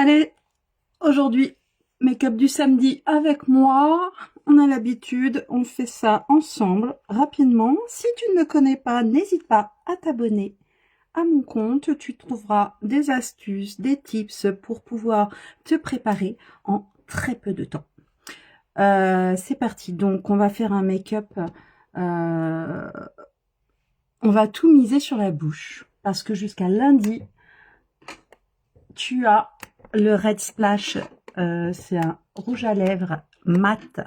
Allez, aujourd'hui, make-up du samedi avec moi. On a l'habitude, on fait ça ensemble, rapidement. Si tu ne me connais pas, n'hésite pas à t'abonner à mon compte. Tu trouveras des astuces, des tips pour pouvoir te préparer en très peu de temps. C'est parti. Donc, on va faire un make-up. On va tout miser sur la bouche. Parce que jusqu'à lundi, tu as le Red Splash. C'est un rouge à lèvres mat,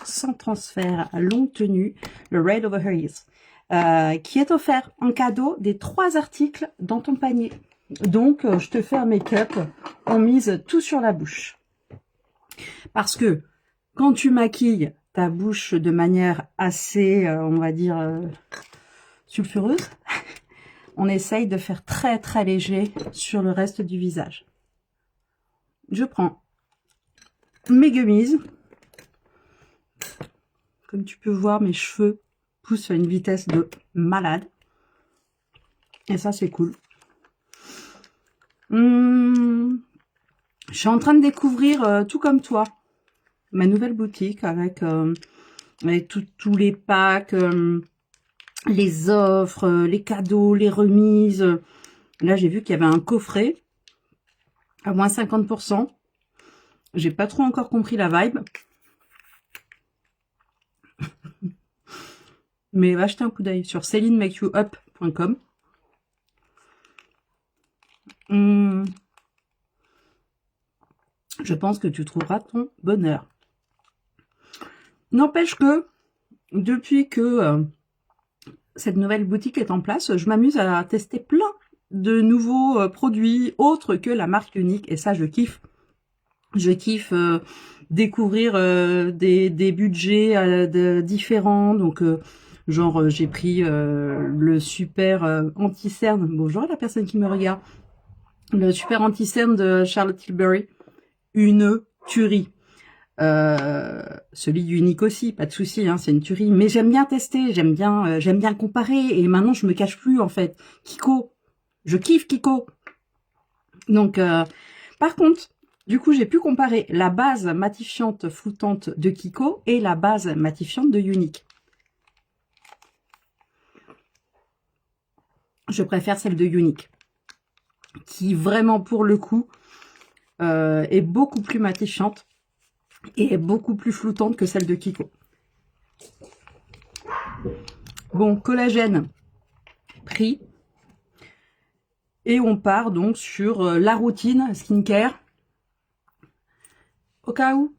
sans transfert, longue tenue, le Red Over Haze, qui est offert en cadeau des 3 articles dans ton panier. Donc, je te fais un make-up, on mise tout sur la bouche. Parce que quand tu maquilles ta bouche de manière assez, on va dire, sulfureuse, on essaye de faire très très léger sur le reste du visage. Je prends mes gummies. Comme tu peux voir, mes cheveux poussent à une vitesse de malade. Et ça, c'est cool. Je suis en train de découvrir, tout comme toi, ma nouvelle boutique avec tous les packs, les offres, les cadeaux, les remises. Là, j'ai vu qu'il y avait un coffret à moins 50%. J'ai pas trop encore compris la vibe. Mais va jeter un coup d'œil sur celinemakeyouup.com. Je pense que tu trouveras ton bonheur. N'empêche que, depuis que cette nouvelle boutique est en place, je m'amuse à tester plein de nouveaux produits autres que la marque Unique. Et ça, je kiffe. Je kiffe découvrir des budgets différents. Donc, genre, j'ai pris le super anti-cerne. Bonjour à la personne qui me regarde. Le super anti-cerne de Charlotte Tilbury. Une tuerie. Celui d'Unique aussi, pas de souci, hein, c'est une tuerie. Mais j'aime bien tester, j'aime bien comparer. Et maintenant, je me cache plus, en fait. Kiko. Je kiffe Kiko. Donc, par contre, du coup, j'ai pu comparer la base matifiante floutante de Kiko et la base matifiante de Unique. Je préfère celle de Unique, qui vraiment, pour le coup, est beaucoup plus matifiante et est beaucoup plus floutante que celle de Kiko. Bon, collagène pris. Et on part donc sur la routine skincare. Au cas où,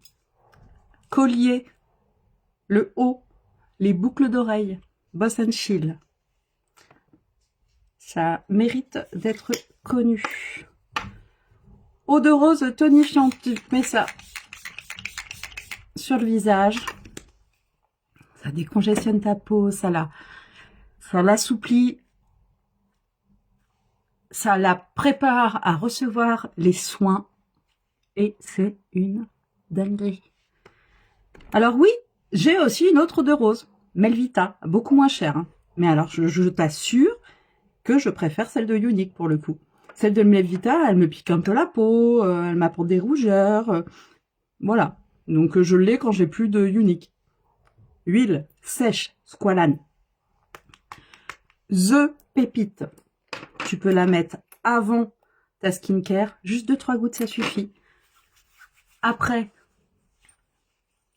collier, le haut, les boucles d'oreilles, Boss and Chill. Ça mérite d'être connu. Eau de rose tonifiante, tu mets ça sur le visage. Ça décongestionne ta peau, ça l'assouplit. Ça la prépare à recevoir les soins. Et c'est une dinguerie. Alors oui, j'ai aussi une autre eau de rose, Melvita, beaucoup moins chère. Hein. Mais alors, je t'assure que je préfère celle de Unique pour le coup. Celle de Melvita, elle me pique un peu la peau, elle m'apporte des rougeurs. Voilà. Donc je l'ai quand j'ai plus de Unique. Huile sèche, Squalane. The Pépite. Tu peux la mettre avant ta skincare. Juste 2-3 gouttes, ça suffit. Après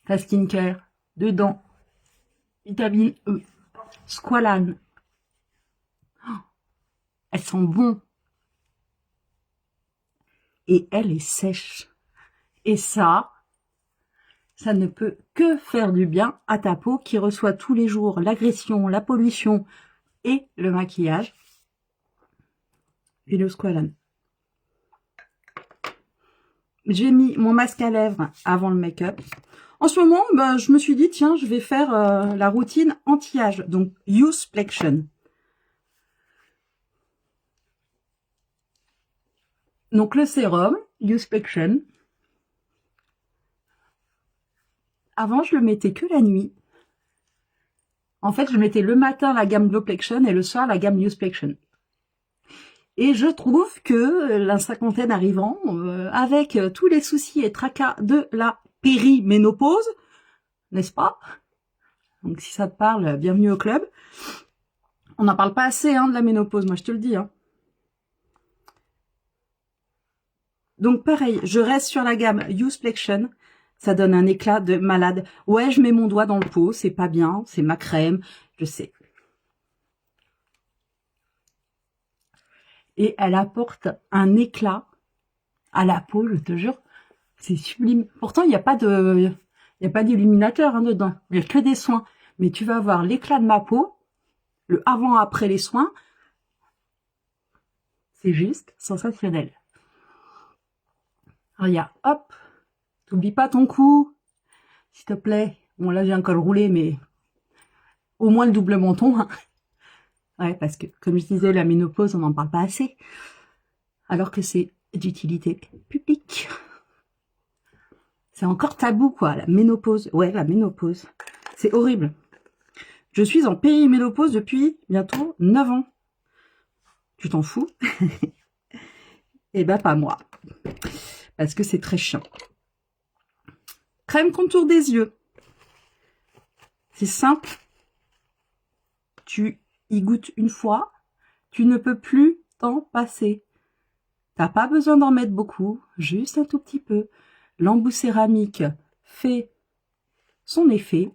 ta skincare, dedans, vitamine E, Squalane. Oh, elles sont bonnes. Et elle est sèche. Et ça ne peut que faire du bien à ta peau qui reçoit tous les jours l'agression, la pollution et le maquillage. Et le Squalane. J'ai mis mon masque à lèvres avant le make-up. En ce moment, je me suis dit, tiens, je vais faire la routine anti-âge. Donc, Youthplexion. Donc, le sérum, Youthplexion. Avant, je le mettais que la nuit. En fait, je mettais le matin la gamme Glowplexion et le soir la gamme Youthplexion. Et je trouve que la cinquantaine arrivant, avec tous les soucis et tracas de la périménopause, n'est-ce pas? Donc si ça te parle, bienvenue au club. On n'en parle pas assez hein, de la ménopause, moi je te le dis. Hein. Donc pareil, je reste sur la gamme Youthflexion. Ça donne un éclat de malade. Ouais, je mets mon doigt dans le pot, c'est pas bien, c'est ma crème, je sais. Et elle apporte un éclat à la peau, je te jure. C'est sublime. Pourtant, il n'y a pas d'illuminateur hein, dedans. Il n'y a que des soins. Mais tu vas voir l'éclat de ma peau, le avant-après les soins. C'est juste sensationnel. Regarde, hop. T'oublies pas ton cou, s'il te plaît. Bon, là, j'ai un col roulé, mais au moins le double menton. Hein. Ouais, parce que, comme je disais, la ménopause, on n'en parle pas assez. Alors que c'est d'utilité publique. C'est encore tabou, quoi, la ménopause. Ouais, la ménopause. C'est horrible. Je suis en périménopause depuis bientôt 9 ans. Tu t'en fous? Eh ben, pas moi. Parce que c'est très chiant. Crème contour des yeux. C'est simple. Tu y goûtes une fois. Tu ne peux plus t'en passer. T'as pas besoin d'en mettre beaucoup. Juste un tout petit peu. L'embout céramique fait son effet.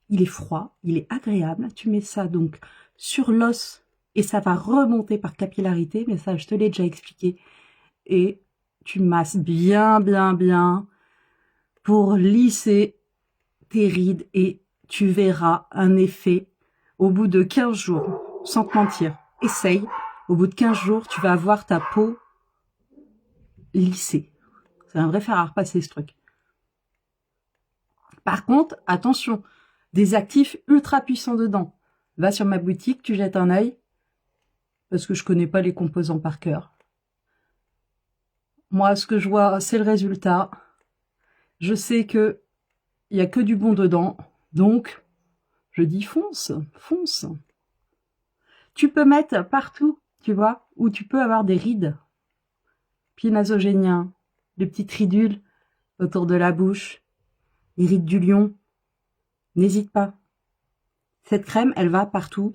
Il est froid, il est agréable. Tu mets ça donc sur l'os et ça va remonter par capillarité. Mais ça, je te l'ai déjà expliqué. Et tu masses bien, bien, bien pour lisser tes rides et tu verras un effet au bout de 15 jours. Sans te mentir, essaye. Au bout de 15 jours, tu vas avoir ta peau lissée. C'est un vrai fer à repasser ce truc. Par contre, attention, des actifs ultra puissants dedans. Va sur ma boutique, tu jettes un œil, parce que je connais pas les composants par cœur. Moi, ce que je vois, c'est le résultat. Je sais que il y a que du bon dedans, donc je dis fonce, fonce. Tu peux mettre partout, tu vois, où tu peux avoir des rides. Pieds nasogéniens, des petites ridules autour de la bouche, les rides du lion. N'hésite pas. Cette crème, elle va partout.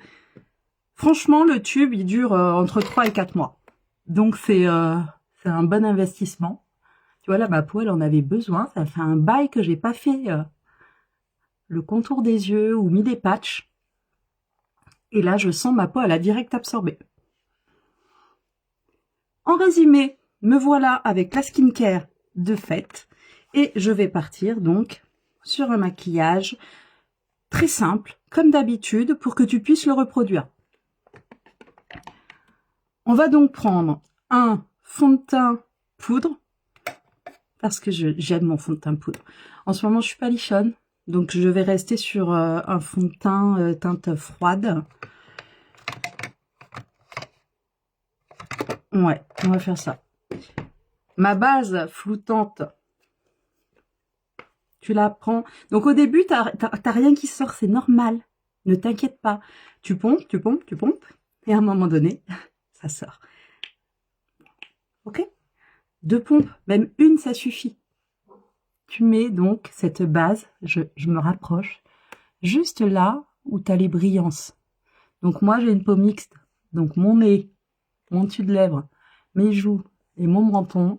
Franchement, le tube, il dure entre 3 et 4 mois. Donc, c'est un bon investissement. Tu vois, là, ma peau, elle en avait besoin. Ça fait un bail que j'ai pas fait le contour des yeux ou mis des patchs. Et là, je sens ma peau, elle a direct absorbé. En résumé, me voilà avec la skincare de fête. Et je vais partir donc sur un maquillage très simple, comme d'habitude, pour que tu puisses le reproduire. On va donc prendre un fond de teint poudre, parce que j'aime mon fond de teint poudre. En ce moment, je suis pas lichonne, donc je vais rester sur un fond de teint teinte froide. Ouais, on va faire ça. Ma base floutante, tu la prends. Donc au début, t'as rien qui sort, c'est normal. Ne t'inquiète pas. Tu pompes, tu pompes, tu pompes, et à un moment donné, ça sort. Ok? 2 pompes, même une, ça suffit. Tu mets donc cette base, je me rapproche, juste là où tu as les brillances. Donc moi, j'ai une peau mixte. Donc mon nez, mon dessus de lèvres, mes joues et mon menton,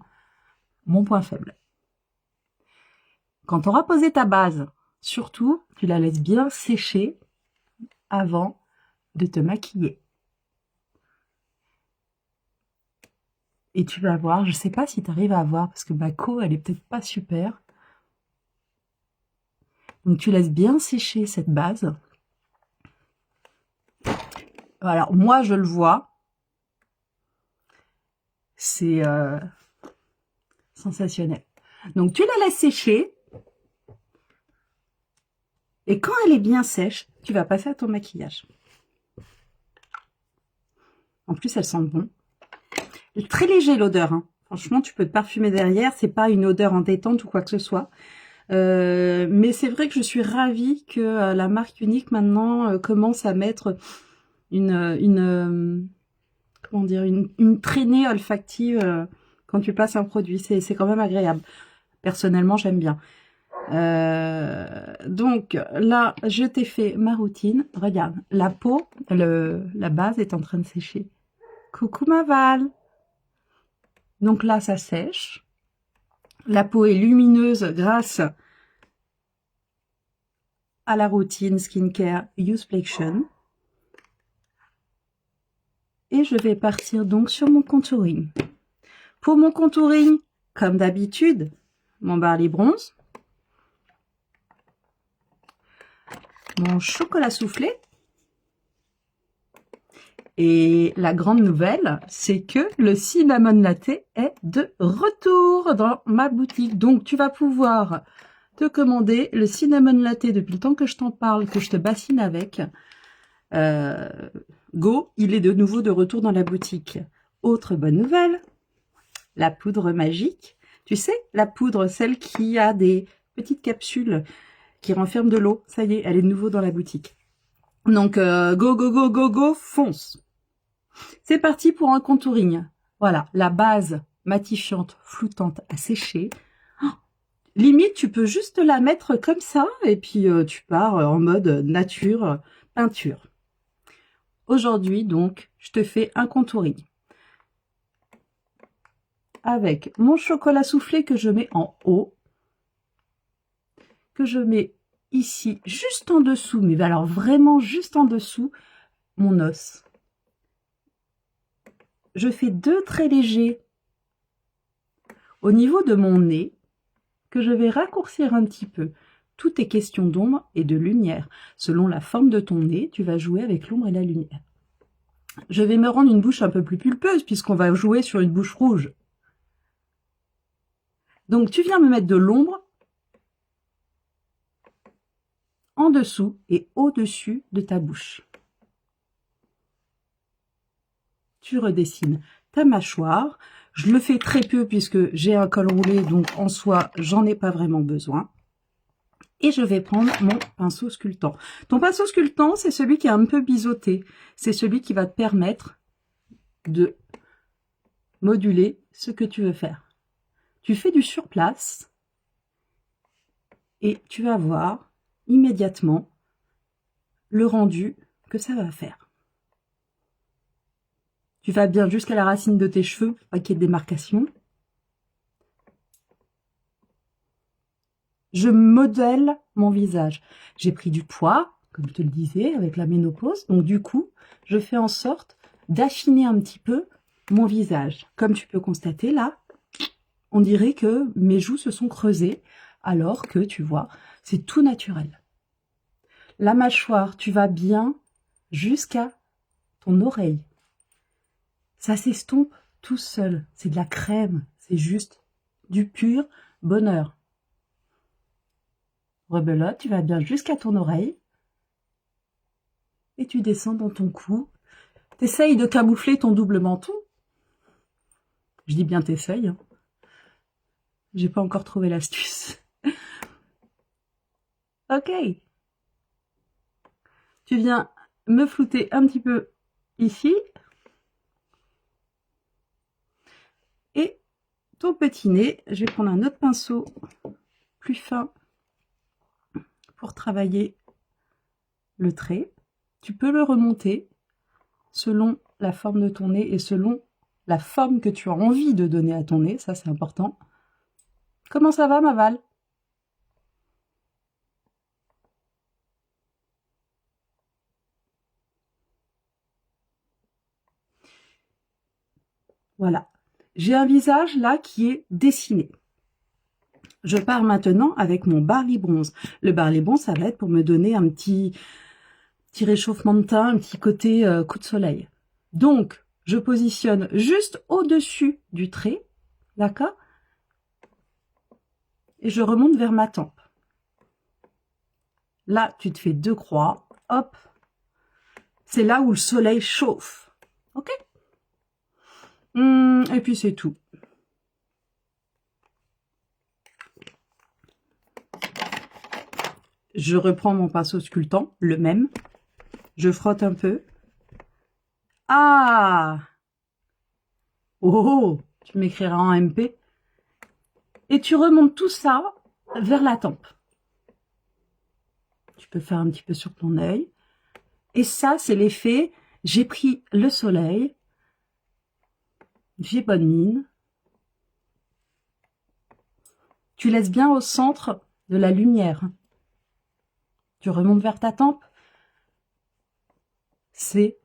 mon point faible. Quand tu auras posé ta base, surtout, tu la laisses bien sécher avant de te maquiller. Et tu vas voir, je sais pas si tu arrives à voir, parce que ma peau, elle est peut-être pas super. Donc tu laisses bien sécher cette base. Alors moi, je le vois. C'est sensationnel. Donc tu la laisses sécher. Et quand elle est bien sèche, tu vas passer à ton maquillage. En plus, elle sent bon. Elle est très léger l'odeur. Hein. Franchement, tu peux te parfumer derrière. C'est pas une odeur entêtante ou quoi que ce soit. Mais c'est vrai que je suis ravie que la marque Unique maintenant commence à mettre une comment dire, une traînée olfactive quand tu passes un produit. C'est quand même agréable. Personnellement, j'aime bien. Donc là, je t'ai fait ma routine. Regarde, la peau, la base est en train de sécher. Coucou ma Val. Donc là, ça sèche. La peau est lumineuse grâce à la routine Skincare Youthflexion. Et je vais partir donc sur mon contouring. Pour mon contouring, comme d'habitude, mon Barley Bronze, mon chocolat soufflé. Et la grande nouvelle, c'est que le cinnamon latte est de retour dans ma boutique. Donc, tu vas pouvoir te commander le cinnamon latte depuis le temps que je t'en parle, que je te bassine avec. Go, il est de nouveau de retour dans la boutique. Autre bonne nouvelle, la poudre magique. Tu sais, la poudre, celle qui a des petites capsules qui renferment de l'eau. Ça y est, elle est de nouveau dans la boutique. Donc, go, go, go, go, go, fonce. C'est parti pour un contouring. Voilà, la base matifiante, floutante à sécher. Oh, limite, tu peux juste la mettre comme ça et puis tu pars en mode nature, peinture. Aujourd'hui, donc, je te fais un contouring avec mon chocolat soufflé que je mets en haut, que je mets ici, juste en dessous, mais alors vraiment juste en dessous, mon os. Je fais 2 traits légers au niveau de mon nez, que je vais raccourcir un petit peu. Tout est question d'ombre et de lumière. Selon la forme de ton nez, tu vas jouer avec l'ombre et la lumière. Je vais me rendre une bouche un peu plus pulpeuse, puisqu'on va jouer sur une bouche rouge. Donc, tu viens me mettre de l'ombre en dessous et au-dessus de ta bouche. Tu redessines ta mâchoire. Je le fais très peu puisque j'ai un col roulé, donc en soi, j'en ai pas vraiment besoin. Et je vais prendre mon pinceau sculptant. Ton pinceau sculptant, c'est celui qui est un peu biseauté. C'est celui qui va te permettre de moduler ce que tu veux faire. Tu fais du surplace et tu vas voir immédiatement le rendu que ça va faire. Tu vas bien jusqu'à la racine de tes cheveux pour pas qu'il y ait de démarcation. Je modèle mon visage. J'ai pris du poids, comme je te le disais, avec la ménopause. Donc du coup, je fais en sorte d'affiner un petit peu mon visage. Comme tu peux constater là, on dirait que mes joues se sont creusées, alors que tu vois, c'est tout naturel. La mâchoire, tu vas bien jusqu'à ton oreille. Ça s'estompe tout seul. C'est de la crème. C'est juste du pur bonheur. Rebelote, tu vas bien jusqu'à ton oreille. Et tu descends dans ton cou. T'essayes de camoufler ton double menton. Je dis bien t'essayes. Hein. J'ai pas encore trouvé l'astuce. Ok. Tu viens me flouter un petit peu ici. Et ton petit nez, je vais prendre un autre pinceau plus fin pour travailler le trait. Tu peux le remonter selon la forme de ton nez et selon la forme que tu as envie de donner à ton nez. Ça, c'est important. Comment ça va, ma Val? Voilà. J'ai un visage là qui est dessiné. Je pars maintenant avec mon Barley Bronze. Le Barley Bronze, ça va être pour me donner un petit réchauffement de teint, un petit côté coup de soleil. Donc, je positionne juste au-dessus du trait, d'accord? Et je remonte vers ma tempe. Là, tu te fais 2 croix, hop. C'est là où le soleil chauffe, ok? Et puis c'est tout. Je reprends mon pinceau sculptant, le même. Je frotte un peu. Ah! Oh, tu m'écriras en MP. Et tu remontes tout ça vers la tempe. Tu peux faire un petit peu sur ton œil. Et ça, c'est l'effet, j'ai pris le soleil, j'ai bonne mine. Tu laisses bien au centre de la lumière. Tu remontes vers ta tempe. C'est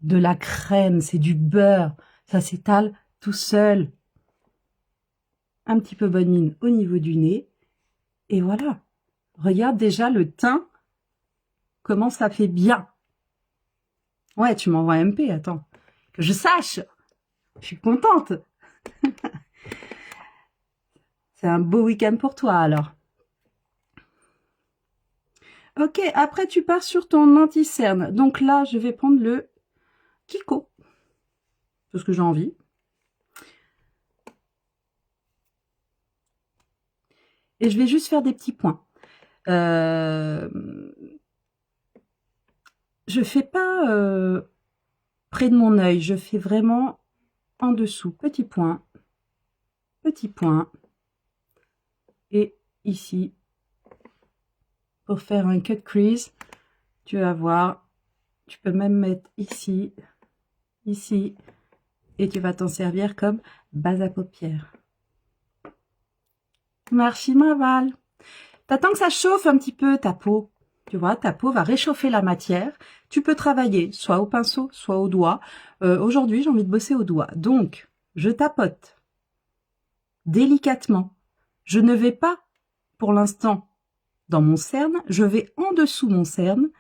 de la crème, c'est du beurre. Ça s'étale tout seul. Un petit peu bonne mine au niveau du nez. Et voilà. Regarde déjà le teint. Comment ça fait bien. Ouais, tu m'envoies un MP, attends. Que je sache. Je suis contente. C'est un beau week-end pour toi, alors. Ok, après tu pars sur ton anti-cerne. Donc là, je vais prendre le Kiko. Parce que j'ai envie. Et je vais juste faire des petits points. Je fais pas près de mon œil. Je fais vraiment en dessous. Petit point. Petit point. Et ici, pour faire un cut crease, tu vas voir, tu peux même mettre ici, ici, et tu vas t'en servir comme base à paupières. Merci ma Val. T'attends que ça chauffe un petit peu ta peau. Tu vois, ta peau va réchauffer la matière. Tu peux travailler soit au pinceau, soit au doigt. Aujourd'hui, j'ai envie de bosser au doigt. Donc, je tapote délicatement. Je ne vais pas, pour l'instant, dans mon cerne. Je vais en dessous mon cerne.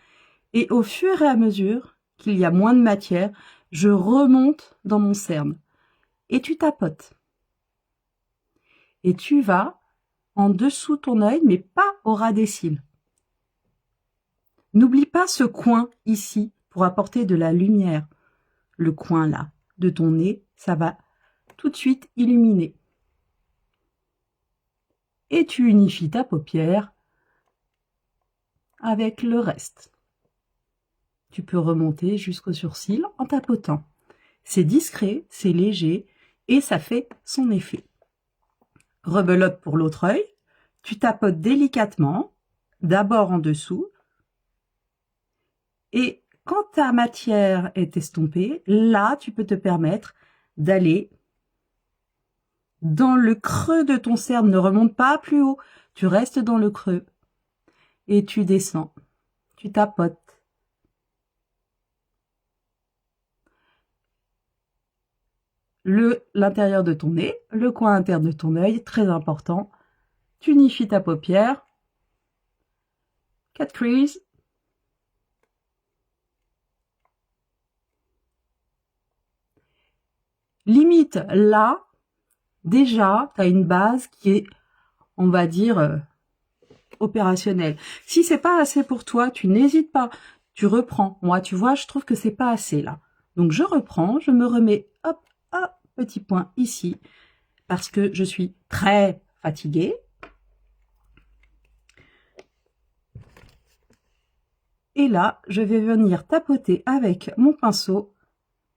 Et au fur et à mesure qu'il y a moins de matière, je remonte dans mon cerne. Et tu tapotes. Et tu vas en dessous ton œil, mais pas au ras des cils. N'oublie pas ce coin ici pour apporter de la lumière. Le coin là de ton nez, ça va tout de suite illuminer. Et tu unifies ta paupière avec le reste. Tu peux remonter jusqu'au sourcil en tapotant. C'est discret, c'est léger et ça fait son effet. Rebelote pour l'autre œil. Tu tapotes délicatement, d'abord en dessous. Et quand ta matière est estompée, là, tu peux te permettre d'aller dans le creux de ton cerne. Ne remonte pas plus haut. Tu restes dans le creux. Et tu descends. Tu tapotes. L'intérieur de ton nez, le coin interne de ton œil, très important. Tu unifies ta paupière. Cut crease. Limite, là, déjà, tu as une base qui est, on va dire, opérationnelle. Si c'est pas assez pour toi, tu n'hésites pas. Tu reprends. Moi, tu vois, je trouve que c'est pas assez, là. Donc, je reprends, je me remets, hop, hop, petit point ici, parce que je suis très fatiguée. Et là, je vais venir tapoter avec mon pinceau,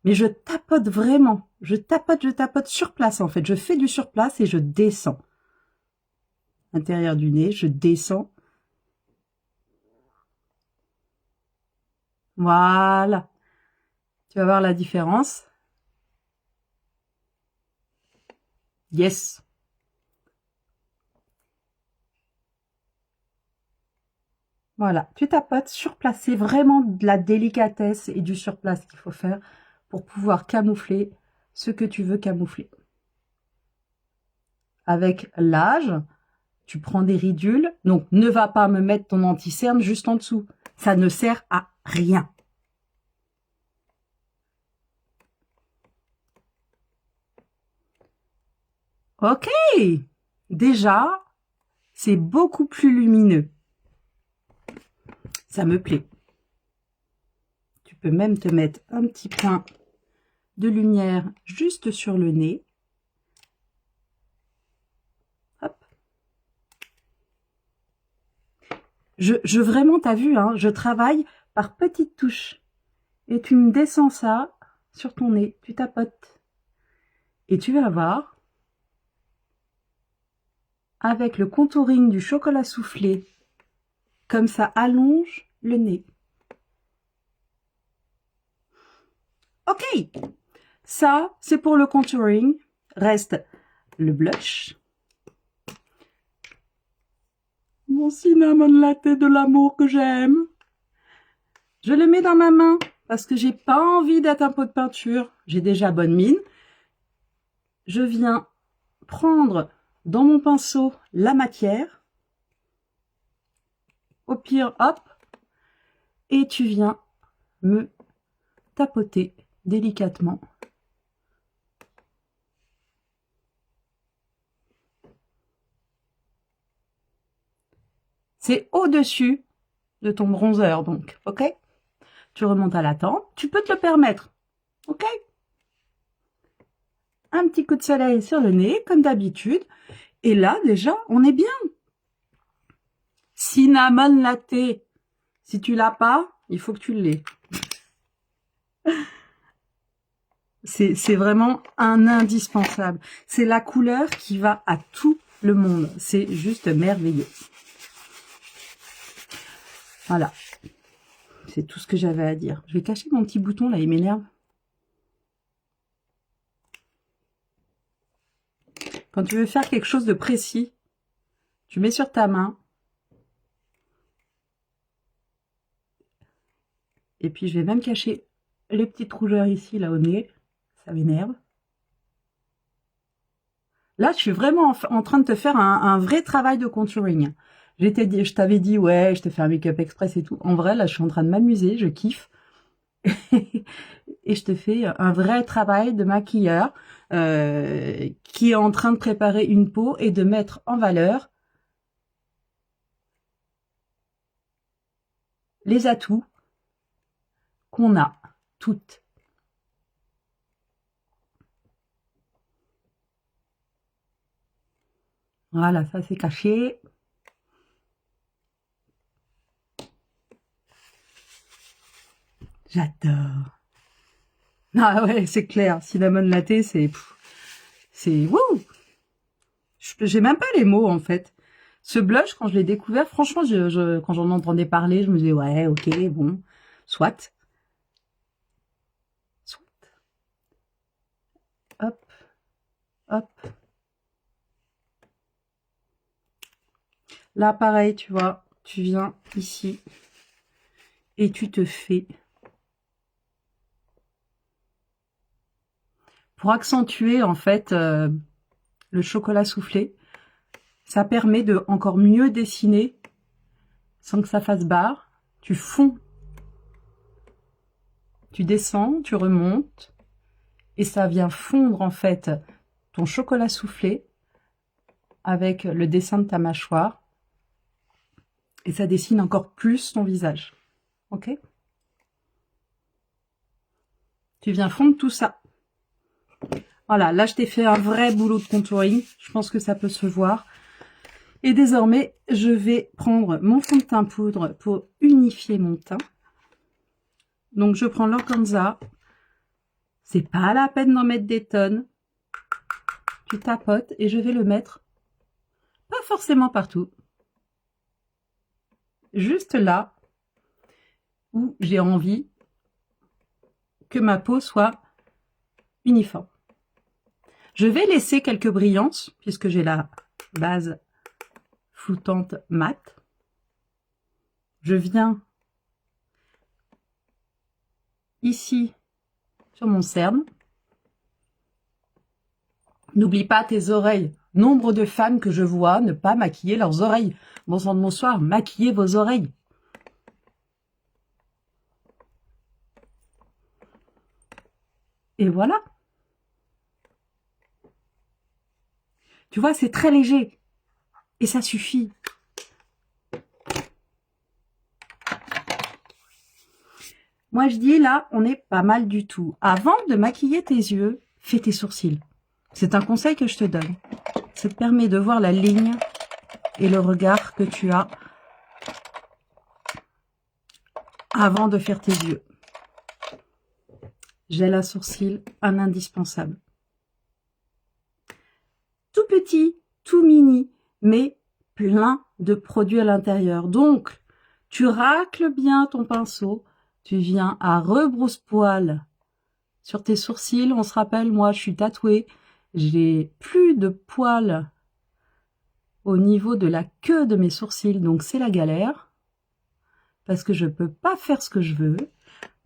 mais je tapote vraiment. Je tapote sur place, en fait. Je fais du sur place et je descends. Intérieur du nez, je descends. Voilà. Tu vas voir la différence. Yes. Voilà, tu tapotes sur place. C'est vraiment de la délicatesse et du sur place qu'il faut faire pour pouvoir camoufler ce que tu veux camoufler. Avec l'âge, tu prends des ridules. Donc, ne va pas me mettre ton anti-cerne juste en dessous. Ça ne sert à rien. Ok, déjà, c'est beaucoup plus lumineux. Ça me plaît. Tu peux même te mettre un petit point de lumière juste sur le nez. Hop. Je vraiment, t'as vu, hein, je travaille par petites touches. Et tu me descends ça sur ton nez. Tu tapotes. Et tu vas voir, avec le contouring du chocolat soufflé, comme ça allonge le nez. Ok, ça c'est pour le contouring. Reste le blush. Mon cinnamon latte de l'amour que j'aime. Je le mets dans ma main parce que j'ai pas envie d'être un pot de peinture. J'ai déjà bonne mine. Je viens prendre dans mon pinceau la matière. Au pire, hop. Et tu viens me tapoter délicatement. C'est au-dessus de ton bronzer, donc, ok? Tu remontes à la tempe, tu peux te le permettre, ok? Un petit coup de soleil sur le nez, comme d'habitude. Et là, déjà, on est bien. Cinnamon latte. Si tu l'as pas, il faut que tu l'aies. C'est vraiment un indispensable. C'est la couleur qui va à tout le monde. C'est juste merveilleux. Voilà. C'est tout ce que j'avais à dire. Je vais cacher mon petit bouton, là, il m'énerve. Quand tu veux faire quelque chose de précis, tu mets sur ta main. Et puis, je vais même cacher les petites rougeurs ici, là, au nez. Ça m'énerve. Là, je suis vraiment en train de te faire un vrai travail de contouring. Je t'avais dit, ouais, je te fais un make-up express et tout. En vrai, là, je suis en train de m'amuser, je kiffe. Et je te fais un vrai travail de maquilleur qui est en train de préparer une peau et de mettre en valeur les atouts qu'on a toutes. Voilà, ça c'est caché. J'adore. Ah ouais, c'est clair. Cinnamon latte, c'est wouh. J'ai même pas les mots en fait. Ce blush, quand je l'ai découvert, franchement, quand j'en entendais parler, je me disais ouais, ok, bon, soit. Soit. Hop, hop. Là, pareil, tu vois, tu viens ici et tu te fais. Pour accentuer en fait le chocolat soufflé, ça permet de encore mieux dessiner sans que ça fasse barre. Tu fonds, tu descends, tu remontes et ça vient fondre en fait ton chocolat soufflé avec le dessin de ta mâchoire et ça dessine encore plus ton visage. Ok? Tu viens fondre tout ça. Voilà, là je t'ai fait un vrai boulot de contouring. Je pense que ça peut se voir. Et désormais, je vais prendre mon fond de teint poudre pour unifier mon teint. Donc je prends l'organza. C'est pas la peine d'en mettre des tonnes. Tu tapotes et je vais le mettre, pas forcément partout, juste là où j'ai envie que ma peau soit uniforme. Je vais laisser quelques brillances puisque j'ai la base floutante mat. Je viens ici sur mon cerne. N'oublie pas tes oreilles. Nombre de femmes que je vois ne pas maquiller leurs oreilles. Bon sang de bonsoir, maquillez vos oreilles. Et voilà. Tu vois, c'est très léger. Et ça suffit. Moi, je dis là, on est pas mal du tout. Avant de maquiller tes yeux, fais tes sourcils. C'est un conseil que je te donne. Ça te permet de voir la ligne et le regard que tu as avant de faire tes yeux. Gel à sourcils, un indispensable. petit, tout mini, mais plein de produits à l'intérieur. Donc, tu racles bien ton pinceau, tu viens à rebrousse-poil sur tes sourcils. On se rappelle, moi, je suis tatouée, j'ai plus de poils au niveau de la queue de mes sourcils, donc c'est la galère, parce que je peux pas faire ce que je veux.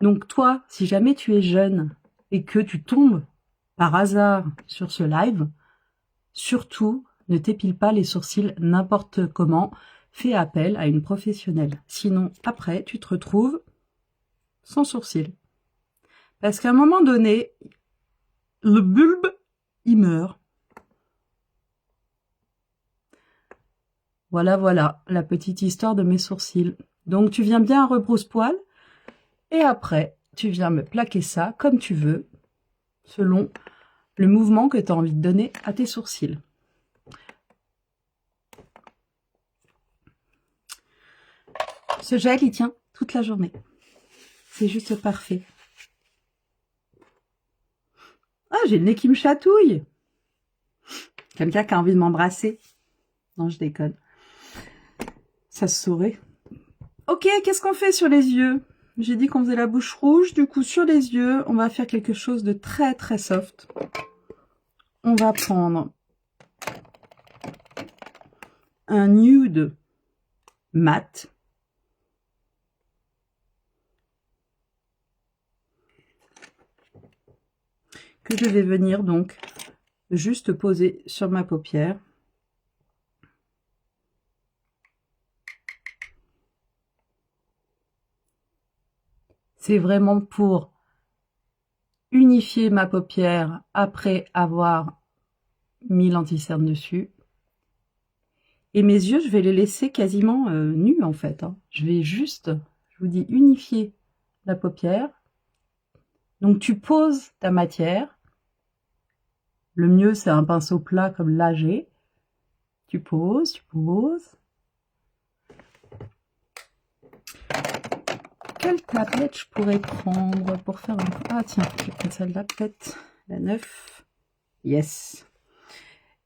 Donc toi, si jamais tu es jeune et que tu tombes par hasard sur ce live, surtout, ne t'épile pas les sourcils n'importe comment, fais appel à une professionnelle. Sinon, après, tu te retrouves sans sourcils. Parce qu'à un moment donné, le bulbe, il meurt. Voilà, voilà, la petite histoire de mes sourcils. Donc, tu viens bien à rebrousse-poil, et après, tu viens me plaquer ça comme tu veux, selon le mouvement que tu as envie de donner à tes sourcils. Ce gel, il tient toute la journée. C'est juste parfait. Ah, j'ai le nez qui me chatouille. Quelqu'un qui a envie de m'embrasser. Non, je déconne. Ça se saurait. Ok, qu'est-ce qu'on fait sur les yeux? J'ai dit qu'on faisait la bouche rouge. Du coup, sur les yeux, on va faire quelque chose de très, très soft. On va prendre un nude mat. Que je vais venir donc juste poser sur ma paupière. C'est vraiment pour unifier ma paupière après avoir mis l'anti-cerne dessus. Et mes yeux, je vais les laisser quasiment nus en fait. Je vais juste, je vous dis, unifier la paupière. Donc tu poses ta matière. Le mieux, c'est un pinceau plat comme là j'ai. Tu poses, tu poses. Quelle tablette je pourrais prendre pour faire un... Ah tiens, je vais prendre celle-là peut-être, la 9. Yes.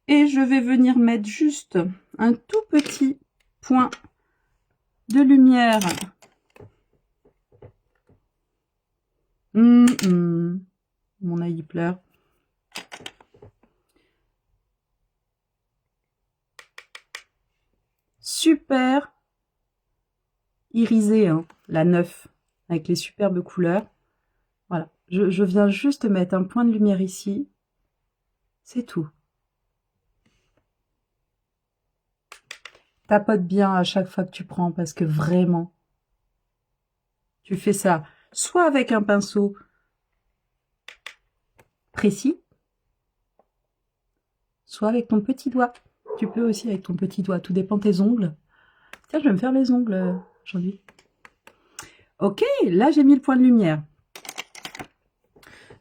Et je vais venir mettre juste un tout petit point de lumière. Mon œil pleure. Super irisé, hein, la 9, avec les superbes couleurs. Voilà, je viens juste mettre un point de lumière ici. C'est tout. Tapote bien à chaque fois que tu prends, parce que vraiment, tu fais ça soit avec un pinceau précis, soit avec ton petit doigt. Tu peux aussi avec ton petit doigt, tout dépend de tes ongles. Tiens, je vais me faire les ongles aujourd'hui. Ok, là j'ai mis le point de lumière.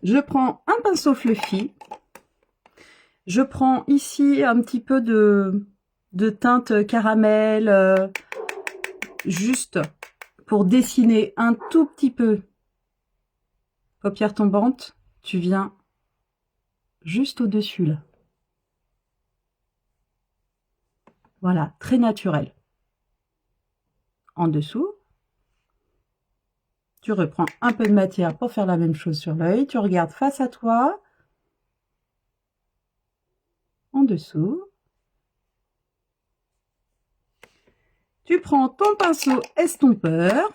Je prends un pinceau fluffy. Je prends ici un petit peu de teinte caramel, juste pour dessiner un tout petit peu. Paupière tombante, tu viens juste au-dessus là. Voilà, très naturel. En dessous, tu reprends un peu de matière pour faire la même chose sur l'œil. Tu regardes face à toi. En dessous. Tu prends ton pinceau estompeur.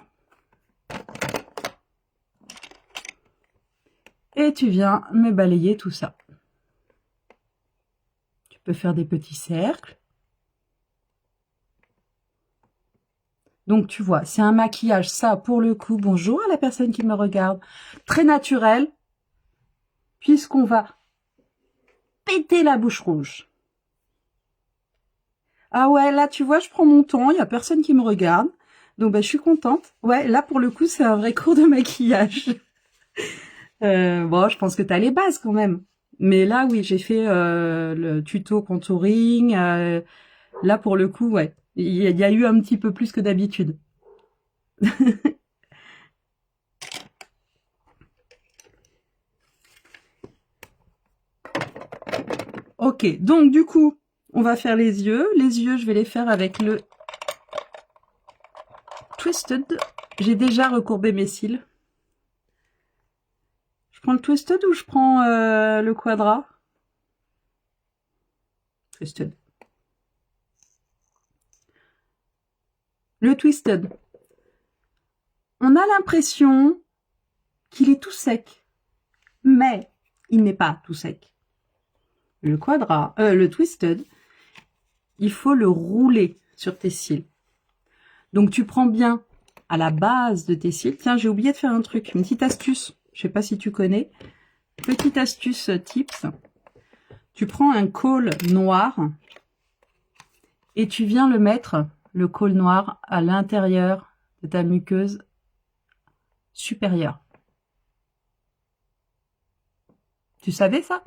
Et tu viens me balayer tout ça. Tu peux faire des petits cercles. Donc, tu vois, c'est un maquillage, ça, pour le coup, bonjour à la personne qui me regarde, très naturel, puisqu'on va péter la bouche rouge. Ah ouais, là, tu vois, je prends mon temps, il n'y a personne qui me regarde, donc bah, je suis contente. Ouais, là, pour le coup, c'est un vrai cours de maquillage. Bon, je pense que tu as les bases quand même. Mais là, oui, j'ai fait le tuto contouring. Là, pour le coup, ouais, il y a eu un petit peu plus que d'habitude. Ok, donc du coup, on va faire les yeux. Les yeux, je vais les faire avec le Twisted. J'ai déjà recourbé mes cils. Je prends le Twisted ou je prends le Quadra? Twisted. Le Twisted. On a l'impression qu'il est tout sec, mais il n'est pas tout sec. Le Quadra, le Twisted, il faut le rouler sur tes cils. Donc tu prends bien à la base de tes cils. Tiens, j'ai oublié de faire un truc, une petite astuce. Je sais pas si tu connais. Petite astuce tips. Tu prends un col noir et tu viens le mettre, le col noir, à l'intérieur de ta muqueuse supérieure. Tu savais ça?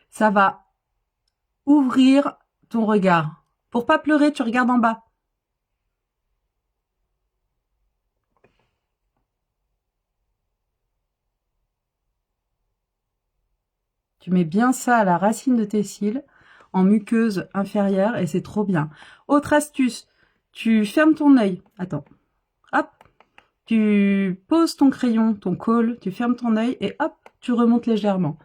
Ça va ouvrir ton regard. Pour pas pleurer, tu regardes en bas. Tu mets bien ça à la racine de tes cils, en muqueuse inférieure, et c'est trop bien. Autre astuce, tu fermes ton œil. Attends. Hop. Tu poses ton crayon, ton col, tu fermes ton œil, et hop, tu remontes légèrement.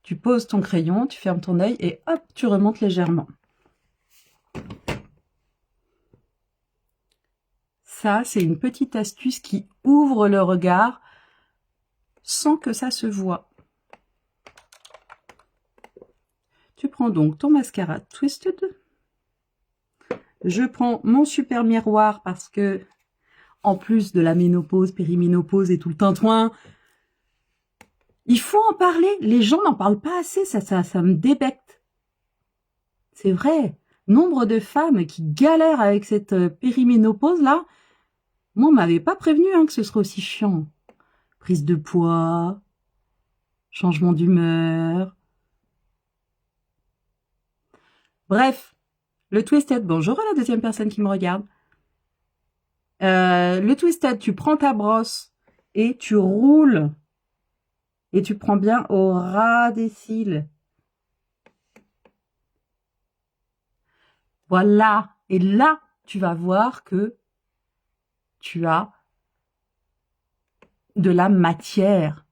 Tu poses ton crayon, tu fermes ton œil, et hop, tu remontes légèrement. Ça, c'est une petite astuce qui ouvre le regard sans que ça se voie. Tu prends donc ton mascara Twisted. Je prends mon super miroir parce que, en plus de la ménopause, périménopause et tout le tintouin, il faut en parler. Les gens n'en parlent pas assez, ça me débecte. C'est vrai. Nombre de femmes qui galèrent avec cette périménopause-là, moi, on m'avait pas prévenu que ce serait aussi chiant. Prise de poids, changement d'humeur. Bref, le Twisted, bonjour à la deuxième personne qui me regarde. Le Twisted, tu prends ta brosse et tu roules. Et tu prends bien au ras des cils. Voilà. Et là, tu vas voir que tu as de la matière.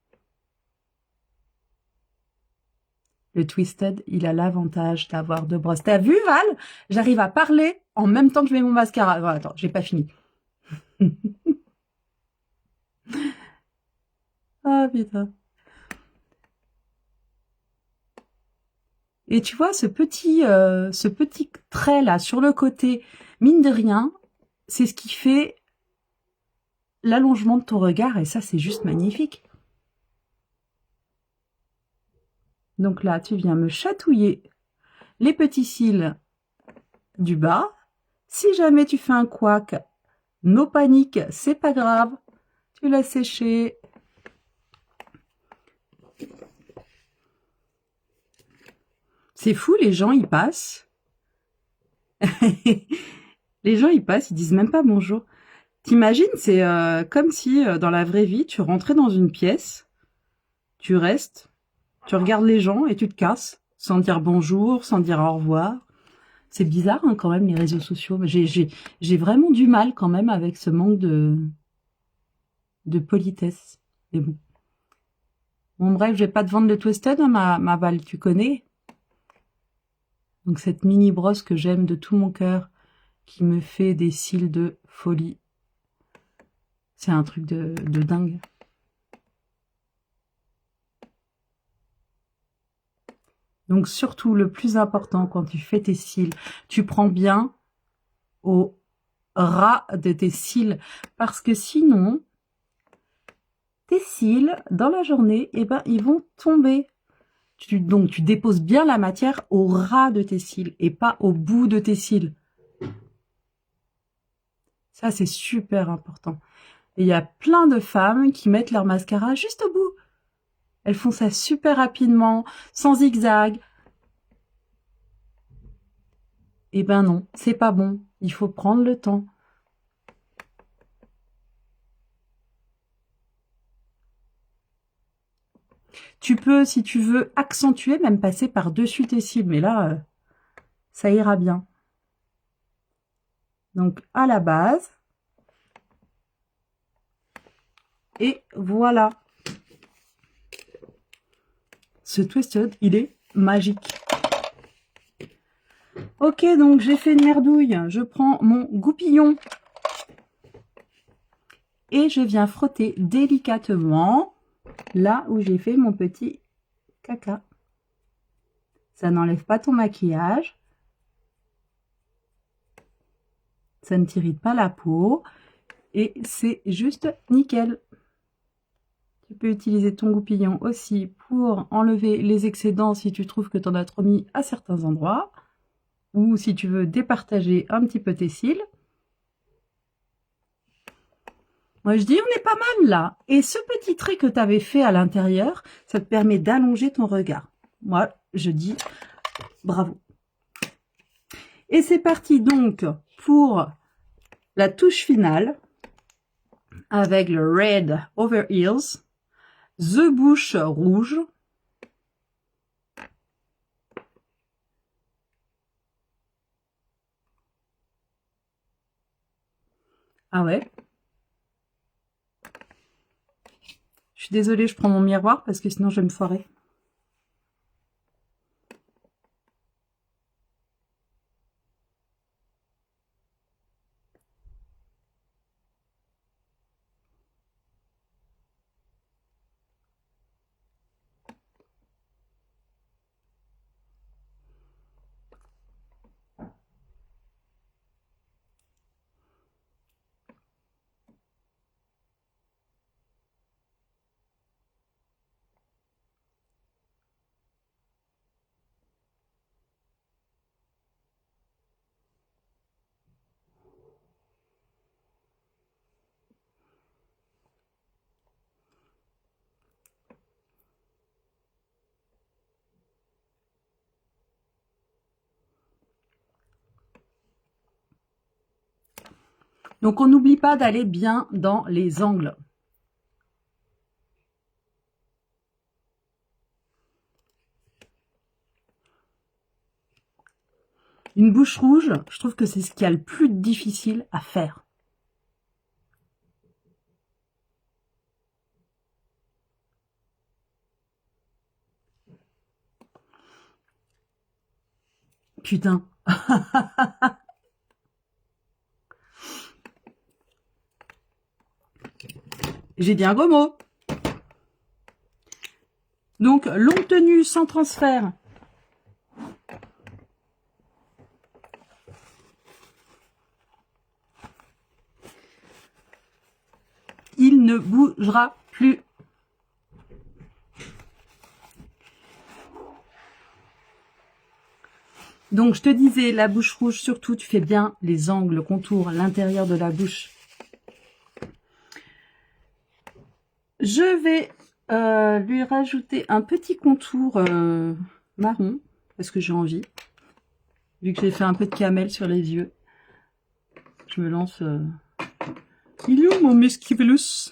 Le Twisted, il a l'avantage d'avoir deux brosses. T'as vu, Val? J'arrive à parler en même temps que je mets mon mascara. Bon, attends, j'ai pas fini. Ah, putain. Et tu vois, ce petit trait là sur le côté, mine de rien, c'est ce qui fait l'allongement de ton regard, et ça, c'est juste magnifique. Donc là, tu viens me chatouiller les petits cils du bas. Si jamais tu fais un couac, no panique, c'est pas grave. Tu laisses sécher. C'est fou, les gens, ils passent. Les gens, ils passent, ils disent même pas bonjour. T'imagines, c'est comme si, dans la vraie vie, tu rentrais dans une pièce, tu restes, tu regardes les gens et tu te casses, sans dire bonjour, sans dire au revoir. C'est bizarre, quand même, les réseaux sociaux. J'ai vraiment du mal, quand même, avec ce manque de politesse. Mais bon. Bon, bref, je vais pas te vendre le Twisted, ma balle, tu connais. Donc, cette mini brosse que j'aime de tout mon cœur, qui me fait des cils de folie. C'est un truc de dingue. Donc, surtout, le plus important, quand tu fais tes cils, tu prends bien au ras de tes cils. Parce que sinon, tes cils, dans la journée, eh ben, ils vont tomber. Donc, tu déposes bien la matière au ras de tes cils et pas au bout de tes cils. Ça, c'est super important. Et il y a plein de femmes qui mettent leur mascara juste au bout. Elles font ça super rapidement, sans zigzag. Eh ben non, c'est pas bon. Il faut prendre le temps. Tu peux, si tu veux, accentuer, même passer par-dessus tes cils. Mais là, ça ira bien. Donc, à la base. Et voilà. Ce Twisted, il est magique. Ok, donc j'ai fait une merdouille. Je prends mon goupillon. Et je viens frotter délicatement là où j'ai fait mon petit caca. Ça n'enlève pas ton maquillage. Ça ne t'irrite pas la peau. Et c'est juste nickel. Tu peux utiliser ton goupillon aussi pour enlever les excédents si tu trouves que tu en as trop mis à certains endroits. Ou si tu veux départager un petit peu tes cils. Moi, je dis, on est pas mal là. Et ce petit trait que tu avais fait à l'intérieur, ça te permet d'allonger ton regard. Moi, je dis bravo. Et c'est parti donc pour la touche finale avec le Red Over Heels, The Bouche rouge. Ah ouais. Je suis désolée, je prends mon miroir parce que sinon je vais me foirer. Donc on n'oublie pas d'aller bien dans les angles. Une bouche rouge, je trouve que c'est ce qu'il y a le plus difficile à faire. Putain. J'ai dit un gros mot. Donc, longue tenue sans transfert. Il ne bougera plus. Donc, je te disais, la bouche rouge, surtout, tu fais bien les angles, le contour, l'intérieur de la bouche. Je vais lui rajouter un petit contour marron, parce que j'ai envie. Vu que j'ai fait un peu de camel sur les yeux. Je me lance... Il est où mon Mesquivellus?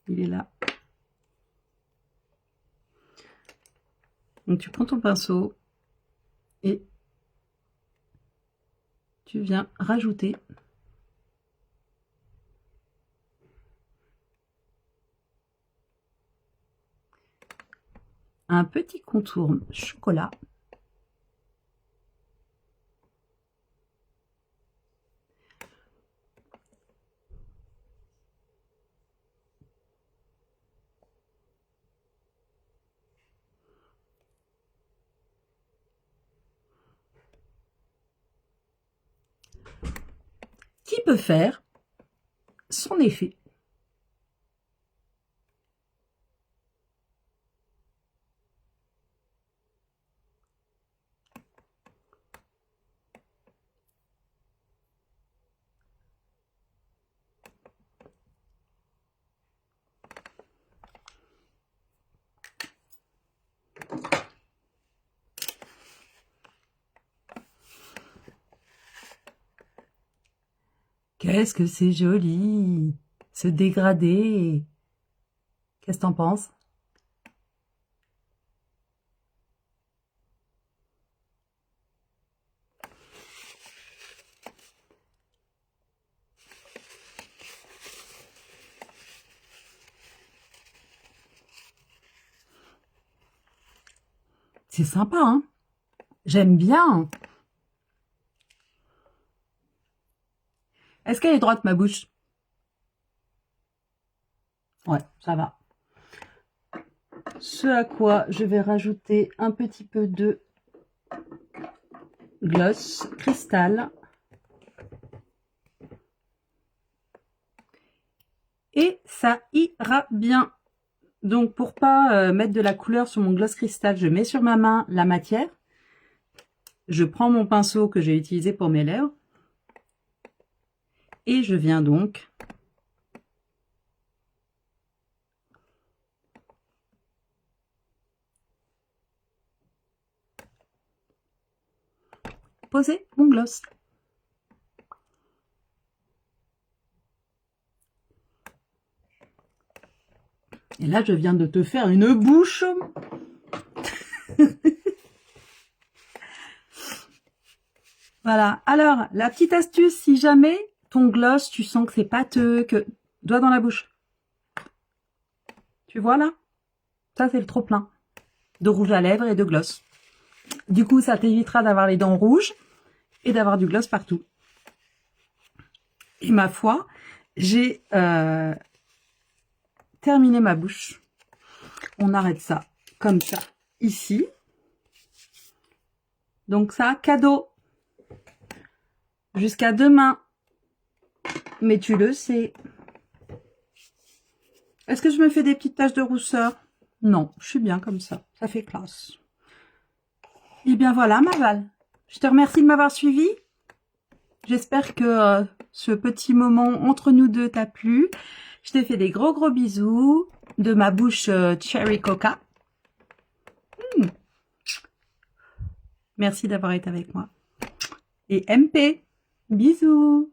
Il est là. Donc, tu prends ton pinceau et tu viens rajouter un petit contour chocolat. Qui peut faire son effet. Qu'est-ce que c'est joli, ce dégradé. Qu'est-ce que t'en penses? C'est sympa, hein? J'aime bien. Est-ce qu'elle est droite, ma bouche? Ouais, ça va. Ce à quoi je vais rajouter un petit peu de gloss cristal. Et ça ira bien. Donc, pour pas mettre de la couleur sur mon gloss cristal, je mets sur ma main la matière. Je prends mon pinceau que j'ai utilisé pour mes lèvres. Et je viens donc poser mon gloss. Et là, je viens de te faire une bouche. Voilà. Alors, la petite astuce, si jamais ton gloss, tu sens que c'est pâteux, que doigt dans la bouche. Tu vois là? Ça, c'est le trop-plein de rouge à lèvres et de gloss. Du coup, ça t'évitera d'avoir les dents rouges et d'avoir du gloss partout. Et ma foi, j'ai terminé ma bouche. On arrête ça comme ça ici. Donc ça, cadeau. Jusqu'à demain. Mais tu le sais. Est-ce que je me fais des petites taches de rousseur? Non, je suis bien comme ça. Ça fait classe. Et bien voilà, ma Val. Je te remercie de m'avoir suivi. J'espère que ce petit moment entre nous deux t'a plu. Je te fais des gros bisous de ma bouche Cherry Coca. Merci d'avoir été avec moi. Et MP, bisous.